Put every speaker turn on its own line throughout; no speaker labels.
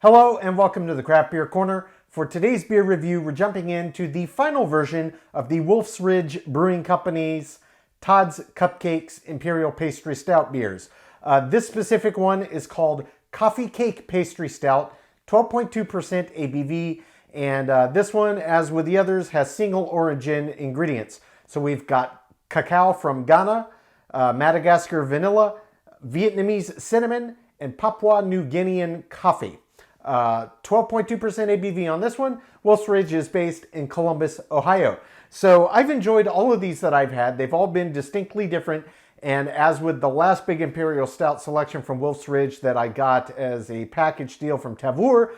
Hello and welcome to the Craft Beer Corner. For today's beer review, we're jumping into the final version of the Wolf's Ridge Brewing Company's Todd's Cupcakes Imperial Pastry Stout beers. This specific one is called Cake Pastry Stout, 12.2% ABV, and this one, as with the others, has single origin ingredients. So we've got cacao from Ghana, Madagascar vanilla, Vietnamese cinnamon, and Papua New Guinean coffee. 12.2% ABV on this one. Wolf's Ridge is based in Columbus, Ohio. So I've enjoyed all of these that I've had. They've all been distinctly different. And as with the last big Imperial Stout selection from Wolf's Ridge that I got as a package deal from Tavour,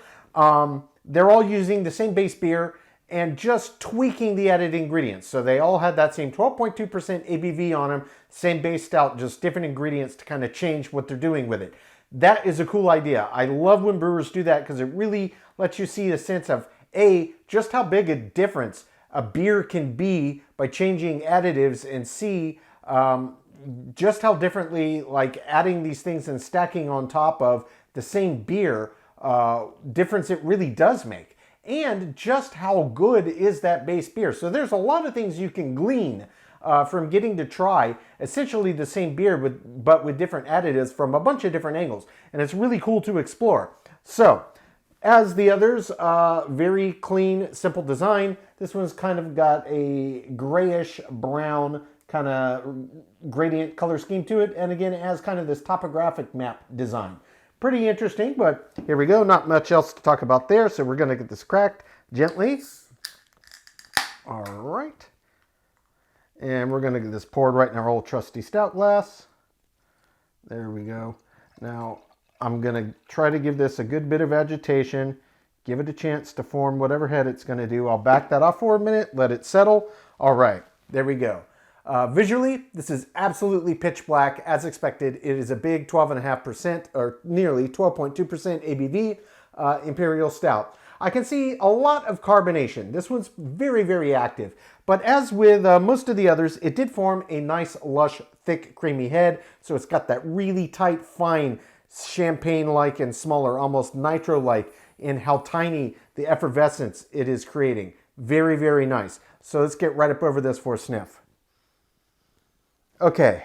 they're all using the same base beer and just tweaking the added ingredients. So they all had that same 12.2% ABV on them, same base stout, just different ingredients to kind of change what they're doing with it. That is a cool idea. I love when brewers do that because it really lets you see a sense of A, just how big a difference a beer can be by changing additives, and C, just how differently, like adding these things and stacking on top of the same beer, difference it really does make. And just how good is that base beer. So there's a lot of things you can glean from getting to try essentially the same beer but with different additives from a bunch of different angles. And it's really cool to explore. So, as the others, very clean, simple design. This one's kind of got a grayish brown kind of gradient color scheme to it. And again, it has kind of this topographic map design. Pretty interesting, but here we go. Not much else to talk about there. So we're going to get this cracked gently. All right. And we're going to get this poured right in our old trusty stout glass. There we go. Now, I'm going to try to give this a good bit of agitation. Give it a chance to form whatever head it's going to do. I'll back that off for a minute, let it settle. All right, there we go. Visually, this is absolutely pitch black. As expected, it is a big 12.5% or nearly 12.2% ABV Imperial Stout. I can see a lot of carbonation. This one's very, very active. But as with most of the others, it did form a nice, lush, thick, creamy head. So it's got that really tight, fine, champagne-like and smaller, almost nitro-like in how tiny the effervescence it is creating. Very, very nice. So let's get right up over this for a sniff. Okay.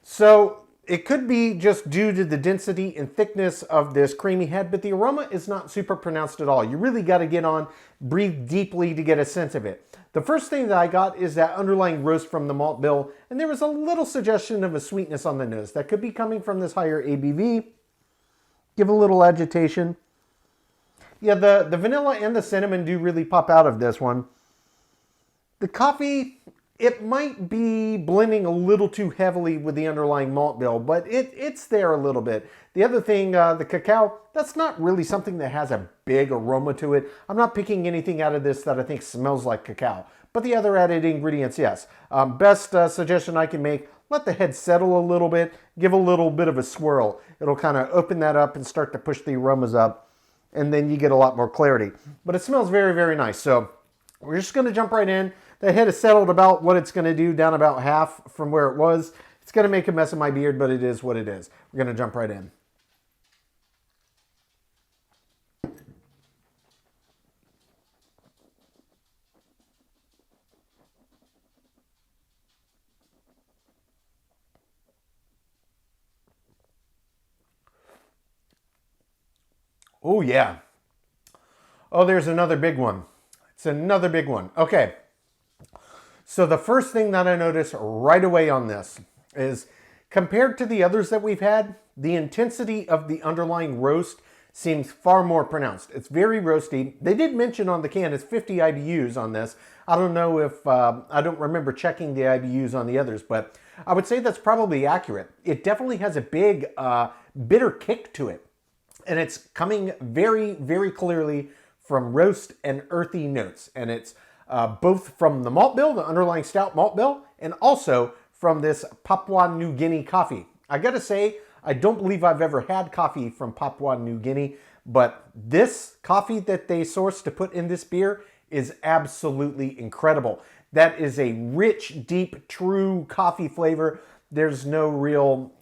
So it could be just due to the density and thickness of this creamy head, but the aroma is not super pronounced at all. You really got to get on, breathe deeply to get a sense of it. The first thing that I got is that underlying roast from the malt bill, and there was a little suggestion of a sweetness on the nose. That could be coming from this higher ABV. Give a little agitation. Yeah, the vanilla and the cinnamon do really pop out of this one. The coffee, it might be blending a little too heavily with the underlying malt bill, but it's there a little bit. The other thing, the cacao, that's not really something that has a big aroma to it. I'm not picking anything out of this that I think smells like cacao. But the other added ingredients, yes. Best suggestion I can make, let the head settle a little bit, give a little bit of a swirl. It'll kind of open that up and start to push the aromas up, and then you get a lot more clarity. But it smells very, very nice. So we're just going to jump right in. The head is settled about what it's going to do, down about half from where it was. It's going to make a mess of my beard, but it is what it is. We're going to jump right in. Oh, yeah. Oh, there's another big one. It's another big one. Okay. So the first thing that I noticed right away on this is, compared to the others that we've had, the intensity of the underlying roast seems far more pronounced. It's very roasty. They did mention on the can it's 50 IBUs on this. I don't know if, I don't remember checking the IBUs on the others, but I would say that's probably accurate. It definitely has a big bitter kick to it. And it's coming very, very clearly from roast and earthy notes. And it's both from the malt bill, the underlying stout malt bill, and also from this Papua New Guinea coffee. I gotta say, I don't believe I've ever had coffee from Papua New Guinea, but this coffee that they sourced to put in this beer is absolutely incredible. That is a rich, deep, true coffee flavor. There's no real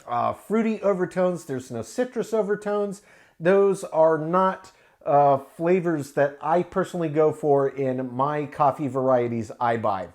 fruity overtones. There's no citrus overtones. Those are not flavors that I personally go for in my coffee varieties I buy.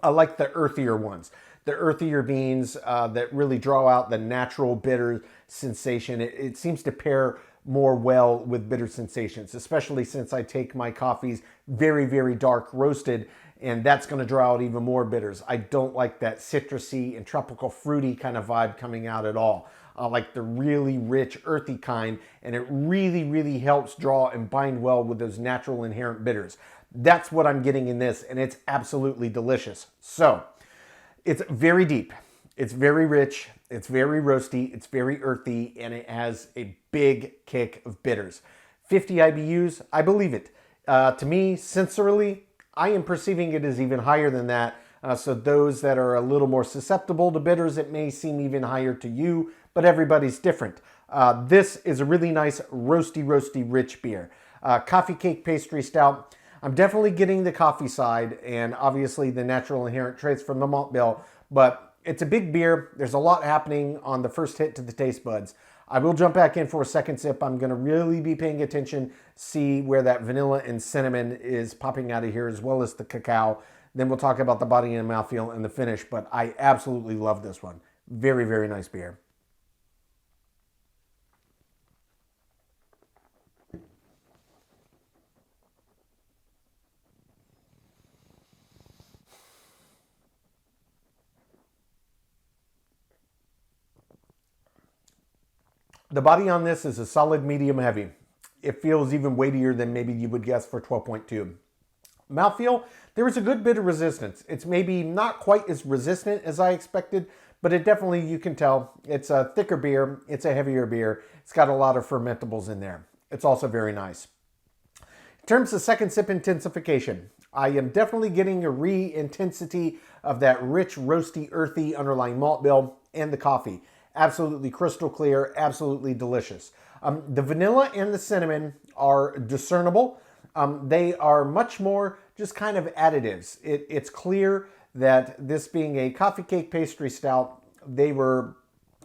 I like the earthier ones, the earthier beans that really draw out the natural bitter sensation. It seems to pair more well with bitter sensations, especially since I take my coffees very, very dark roasted, and that's going to draw out even more bitters. I don't like that citrusy and tropical fruity kind of vibe coming out at all. I like the really rich, earthy kind, and it really, really helps draw and bind well with those natural inherent bitters. That's what I'm getting in this, and it's absolutely delicious. So, it's very deep, it's very rich, it's very roasty, it's very earthy, and it has a big kick of bitters. 50 IBUs, I believe it. To me, sensorily, I am perceiving it as even higher than that. So those that are a little more susceptible to bitters, it may seem even higher to you, but everybody's different. This is a really nice roasty, rich beer. Coffee Cake Pastry Stout. I'm definitely getting the coffee side and obviously the natural inherent traits from the malt bill, but it's a big beer. There's a lot happening on the first hit to the taste buds. I will jump back in for a second sip. I'm going to really be paying attention, see where that vanilla and cinnamon is popping out of here, as well as the cacao. Then we'll talk about the body and mouthfeel and the finish, but I absolutely love this one. Very, very nice beer. The body on this is a solid medium heavy. It feels even weightier than maybe you would guess for 12.2. Mouthfeel, there is a good bit of resistance. It's maybe not quite as resistant as I expected, but it definitely, you can tell, it's a thicker beer, it's a heavier beer, it's got a lot of fermentables in there. It's also very nice. In terms of second sip intensification, I am definitely getting a re-intensity of that rich, roasty, earthy underlying malt bill and the coffee. Absolutely crystal clear, absolutely delicious. The vanilla and the cinnamon are discernible. They are much more just kind of additives. It's clear that this being a coffee cake pastry stout, they were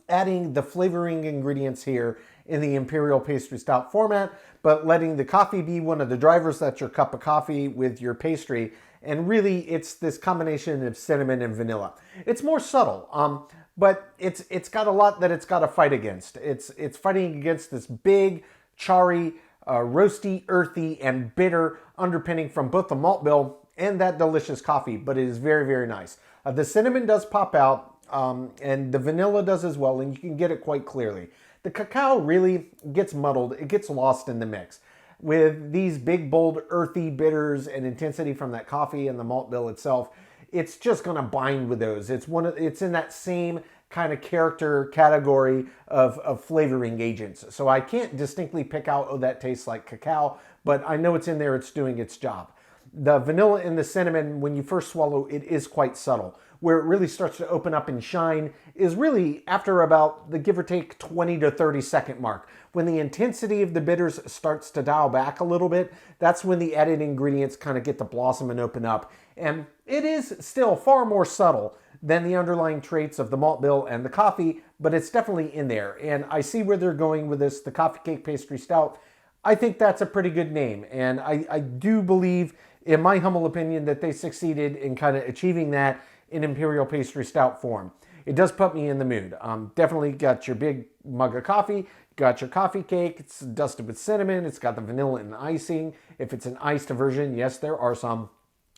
adding the flavoring ingredients here in the Imperial Pastry Stout format, but letting the coffee be one of the drivers. That's your cup of coffee with your pastry. And really, it's this combination of cinnamon and vanilla. It's more subtle, but it's got a lot that it's got to fight against. It's fighting against this big, charry, roasty, earthy, and bitter underpinning from both the malt bill and that delicious coffee, but it is very, very nice. The cinnamon does pop out, and the vanilla does as well, and you can get it quite clearly. The cacao really gets muddled. It gets lost in the mix. With these big, bold, earthy bitters and intensity from that coffee and the malt bill itself, it's just going to bind with those. It's in that same kind of character category of flavoring agents. So I can't distinctly pick out, oh, that tastes like cacao, but I know it's in there, it's doing its job. The vanilla and the cinnamon, when you first swallow, it is quite subtle. Where it really starts to open up and shine is really after about the give or take 20 to 30 second mark. When the intensity of the bitters starts to dial back a little bit, that's when the added ingredients kind of get to blossom and open up. And it is still far more subtle than the underlying traits of the malt bill and the coffee, but it's definitely in there. And I see where they're going with this, the Coffee Cake Pastry Stout. I think that's a pretty good name. And I do believe, in my humble opinion, that they succeeded in kind of achieving that in Imperial Pastry Stout form. It does put me in the mood. Definitely got your big mug of coffee, got your coffee cake, it's dusted with cinnamon, it's got the vanilla and icing. If it's an iced version, yes, there are some.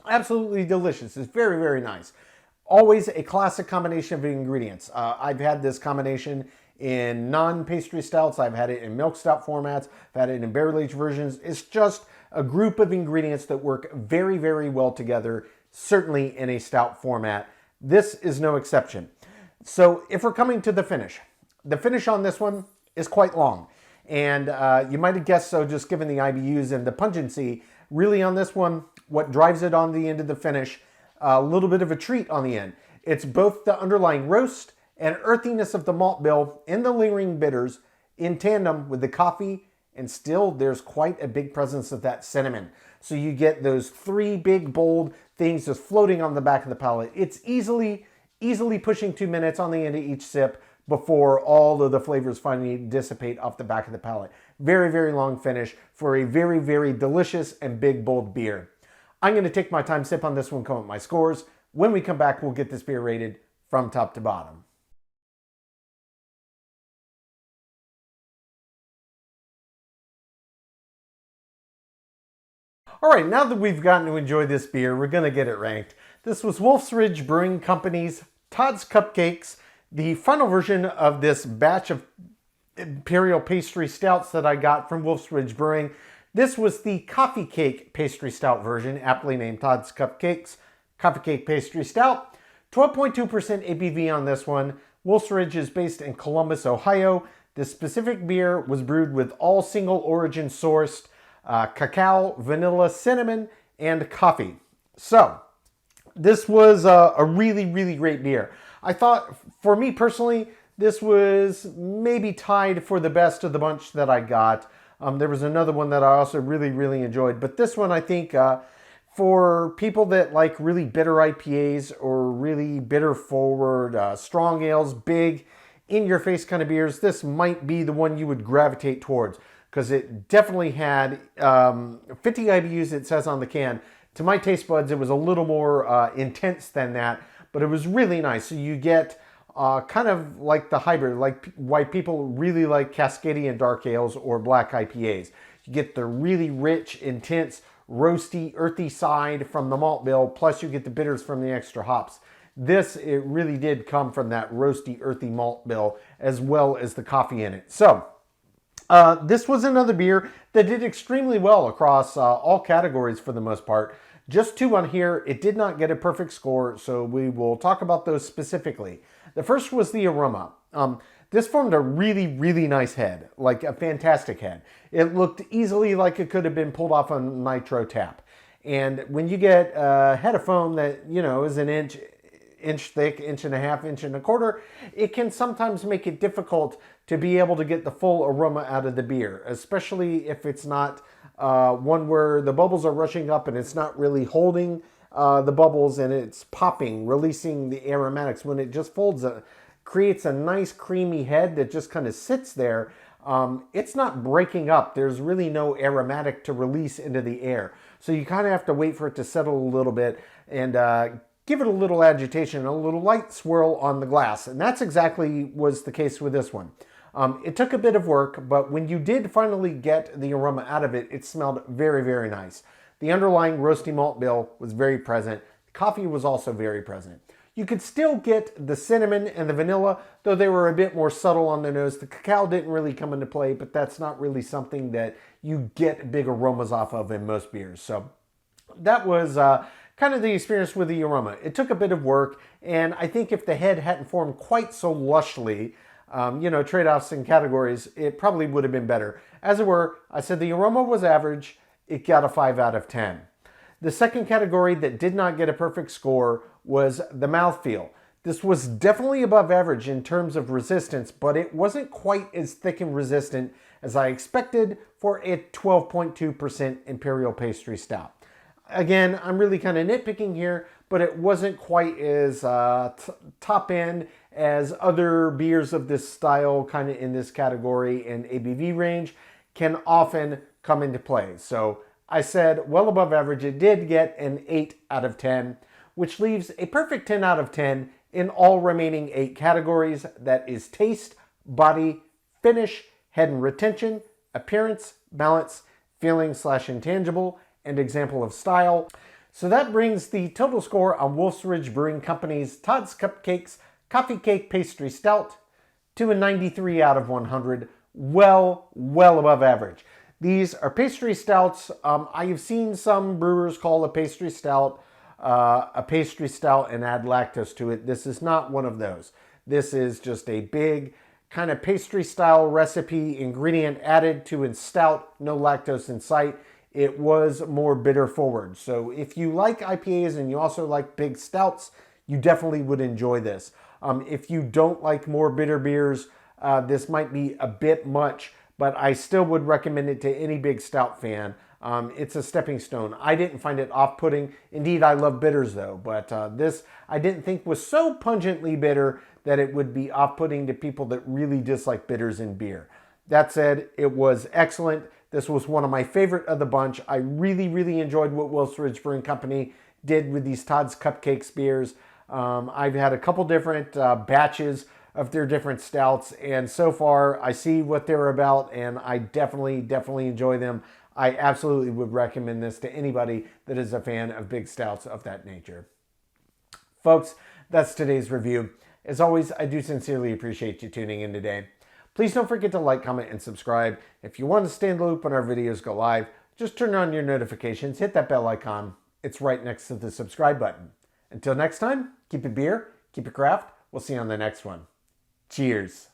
Absolutely delicious. It's very, very nice. Always a classic combination of ingredients. I've had this combination in non-pastry stouts. I've had it in milk stout formats. I've had it in barrel aged versions. It's just a group of ingredients that work very, very well together, certainly in a stout format. This is no exception. So if we're coming to the finish on this one is quite long. And you might have guessed so just given the IBUs and the pungency. Really on this one, what drives it on the end of the finish, a little bit of a treat on the end. It's both the underlying roast and earthiness of the malt bill and the lingering bitters in tandem with the coffee, and still there's quite a big presence of that cinnamon. So you get those three big, bold things just floating on the back of the palate. It's easily pushing 2 minutes on the end of each sip before all of the flavors finally dissipate off the back of the palate. very, very long finish for a very, very delicious and big, bold beer. I'm going to take my time, sip on this one, come up with my scores. When we come back, we'll get this beer rated from top to bottom. All right, now that we've gotten to enjoy this beer, we're going to get it ranked. This was Wolf's Ridge Brewing Company's Todd's Cupcakes, the final version of this batch of Imperial Pastry Stouts that I got from Wolf's Ridge Brewing. This was the Coffee Cake Pastry Stout version, aptly named Todd's Cupcakes, Coffee Cake Pastry Stout. 12.2% ABV on this one. Wolf's Ridge is based in Columbus, Ohio. This specific beer was brewed with all single origin sourced cacao, vanilla, cinnamon, and coffee. So, this was a really, really great beer. I thought, for me personally, this was maybe tied for the best of the bunch that I got. There was another one that I also really, really enjoyed. But this one, I think, for people that like really bitter IPAs or really bitter forward, strong ales, big, in-your-face kind of beers, this might be the one you would gravitate towards. Because it definitely had 50 IBUs, it says on the can. To my taste buds, it was a little more intense than that, but it was really nice. So you get kind of like the hybrid, like why people really like Cascadian dark ales or black IPAs. You get the really rich, intense, roasty, earthy side from the malt bill, plus you get the bitters from the extra hops. This, it really did come from that roasty, earthy malt bill, as well as the coffee in it. So, this was another beer that did extremely well across all categories for the most part. Just two on here. It did not get a perfect score, so we will talk about those specifically. The first was the aroma. This formed a really, really nice head, like a fantastic head. It looked easily like it could have been pulled off a nitro tap. And when you get a head of foam that, you know, is an inch thick, inch and a half, inch and a quarter, it can sometimes make it difficult to be able to get the full aroma out of the beer, especially if it's not one where the bubbles are rushing up and it's not really holding the bubbles and it's popping, releasing the aromatics. When it just folds, creates a nice creamy head that just kind of sits there. It's not breaking up. There's really no aromatic to release into the air. So you kind of have to wait for it to settle a little bit and give it a little agitation, a little light swirl on the glass. And that's exactly was the case with this one. It took a bit of work, but when you did finally get the aroma out of it, it smelled very, very nice. The underlying roasty malt bill was very present. The coffee was also very present. You could still get the cinnamon and the vanilla, though they were a bit more subtle on the nose. The cacao didn't really come into play, but that's not really something that you get big aromas off of in most beers. So that was kind of the experience with the aroma. It took a bit of work, and I think if the head hadn't formed quite so lushly, you know, trade-offs in categories, it probably would have been better. As it were, I said the aroma was average. It got a 5 out of 10. The second category that did not get a perfect score was the mouthfeel. This was definitely above average in terms of resistance, but it wasn't quite as thick and resistant as I expected for a 12.2% Imperial Pastry Stout. Again, I'm really kind of nitpicking here, but it wasn't quite as top end as other beers of this style, kind of in this category and ABV range, can often come into play. So I said well above average. It did get an 8 out of 10, which leaves a perfect 10 out of 10 in all remaining 8 categories. That is taste, body, finish, head and retention, appearance, balance, feeling/intangible, and example of style. So that brings the total score on Wolf's Ridge Brewing Company's Todd's Cupcakes Coffee Cake Pastry Stout to a 93 out of 100. Well above average. These are pastry stouts. I have seen some brewers call a pastry stout and add lactose to it. This is not one of those. This is just a big kind of pastry style recipe, ingredient added to a stout, no lactose in sight. It was more bitter forward. So if you like IPAs and you also like big stouts, you definitely would enjoy this. If you don't like more bitter beers, this might be a bit much, but I still would recommend it to any big stout fan. It's a stepping stone. I didn't find it off-putting. Indeed, I love bitters though, but this I didn't think was so pungently bitter that it would be off-putting to people that really dislike bitters in beer. That said, it was excellent. This was one of my favorite of the bunch. I really, really enjoyed what Wolf's Ridge Brewing Company did with these Todd's Cupcakes beers. I've had a couple different batches of their different stouts, and so far I see what they're about, and I definitely enjoy them. I absolutely would recommend this to anybody that is a fan of big stouts of that nature. Folks, that's today's review. As always, I do sincerely appreciate you tuning in today. Please don't forget to like, comment, and subscribe. If you want to stay in the loop when our videos go live, just turn on your notifications, hit that bell icon. It's right next to the subscribe button. Until next time, keep it beer, keep it craft. We'll see you on the next one. Cheers.